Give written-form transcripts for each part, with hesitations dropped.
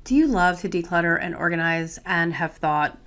Do you love to declutter and organize and have thought,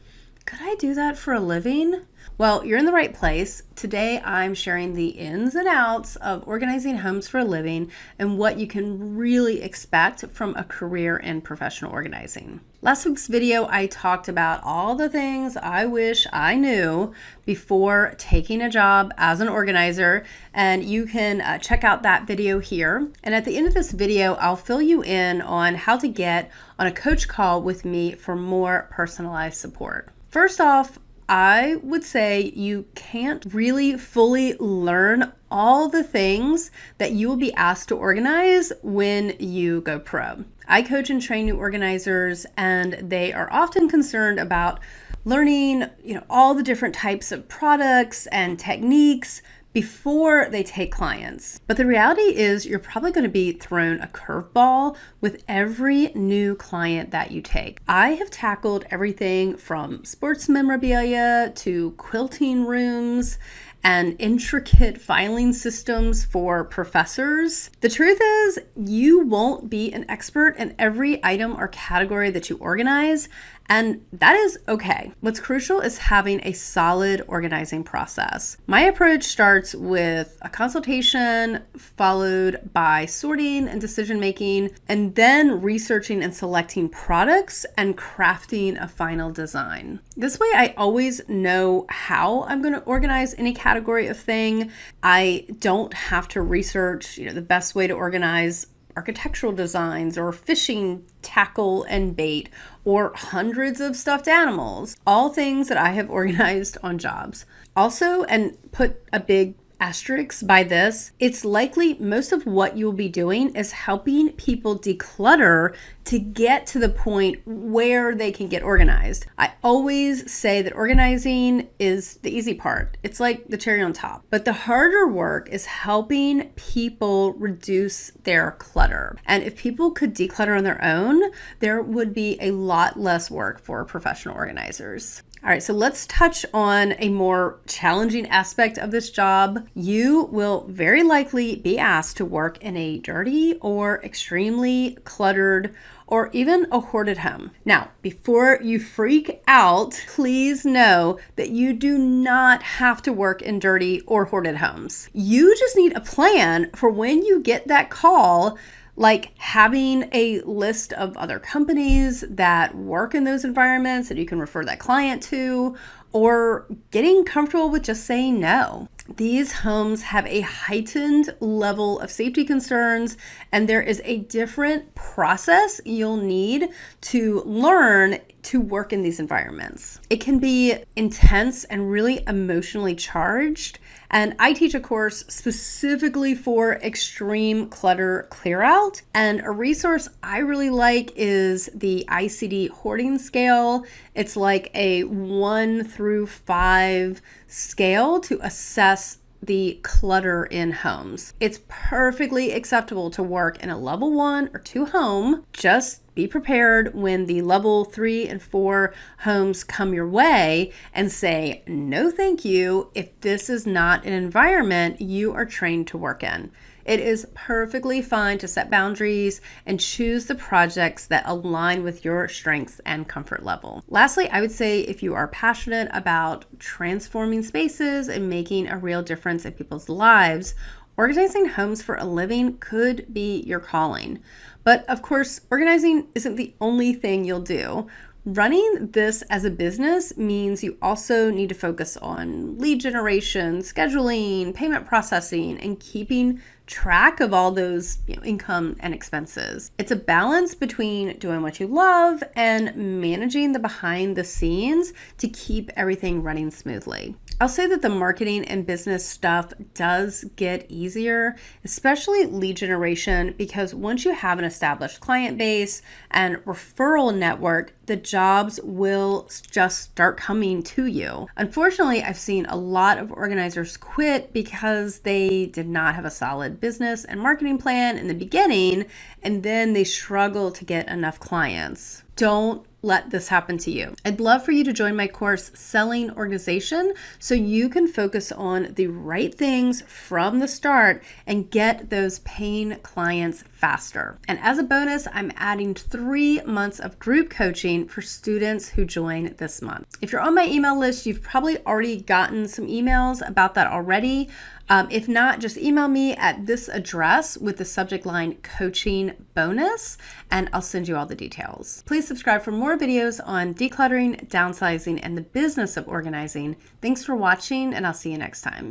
could I do that for a living? Well, you're in the right place. Today, I'm sharing the ins and outs of organizing homes for a living and what you can really expect from a career in professional organizing. Last week's video, I talked about all the things I wish I knew before taking a job as an organizer, and you can check out that video here. And at the end of this video, I'll fill you in on how to get on a coach call with me for more personalized support. First off, I would say you can't really fully learn all the things that you will be asked to organize when you go pro. I coach and train new organizers, and they are often concerned about learning, all the different types of products and techniques before they take clients. But the reality is you're probably going to be thrown a curveball with every new client that you take. I have tackled everything from sports memorabilia to quilting rooms and intricate filing systems for professors. The truth is, you won't be an expert in every item or category that you organize, and that is okay. What's crucial is having a solid organizing process. My approach starts with a consultation, followed by sorting and decision making, and then researching and selecting products and crafting a final design. This way, I always know how I'm going to organize any category of thing. I don't have to research, the best way to organize architectural designs or fishing tackle and bait or hundreds of stuffed animals, all things that I have organized on jobs. Also, and put a big asterisk by this, it's likely most of what you'll be doing is helping people declutter to get to the point where they can get organized. I always say that organizing is the easy part. It's like the cherry on top. But the harder work is helping people reduce their clutter. And if people could declutter on their own, there would be a lot less work for professional organizers. All right, so let's touch on a more challenging aspect of this job. You will very likely be asked to work in a dirty or extremely cluttered or even a hoarded home. Now, before you freak out, please know that you do not have to work in dirty or hoarded homes. You just need a plan for when you get that call, like having a list of other companies that work in those environments that you can refer that client to, or getting comfortable with just saying no. These homes have a heightened level of safety concerns, and there is a different process you'll need to learn to work in these environments. It can be intense and really emotionally charged. And I teach a course specifically for extreme clutter clear out. And a resource I really like is the ICD Hoarding Scale. It's like a 1 through 5 scale to assess the clutter in homes. It's perfectly acceptable to work in a level 1 or 2 home. Just be prepared when the level 3 and 4 homes come your way and say, no, thank you, if this is not an environment you are trained to work in. It is perfectly fine to set boundaries and choose the projects that align with your strengths and comfort level. Lastly, I would say if you are passionate about transforming spaces and making a real difference in people's lives, organizing homes for a living could be your calling. But of course, organizing isn't the only thing you'll do. Running this as a business means you also need to focus on lead generation, scheduling, payment processing, and keeping track of all those income and expenses. It's a balance between doing what you love and managing the behind the scenes to keep everything running smoothly. I'll say that the marketing and business stuff does get easier, especially lead generation, because once you have an established client base and referral network, the jobs will just start coming to you. Unfortunately, I've seen a lot of organizers quit because they did not have a solid business and marketing plan in the beginning, and then they struggle to get enough clients. Don't let this happen to you. I'd love for you to join my course, Selling Organization, so you can focus on the right things from the start and get those paying clients faster. And as a bonus, I'm adding 3 months of group coaching for students who join this month. If you're on my email list, you've probably already gotten some emails about that already. If not, just email me at this address with the subject line coaching bonus, and I'll send you all the details. Please subscribe for more videos on decluttering, downsizing, and the business of organizing. Thanks for watching, and I'll see you next time.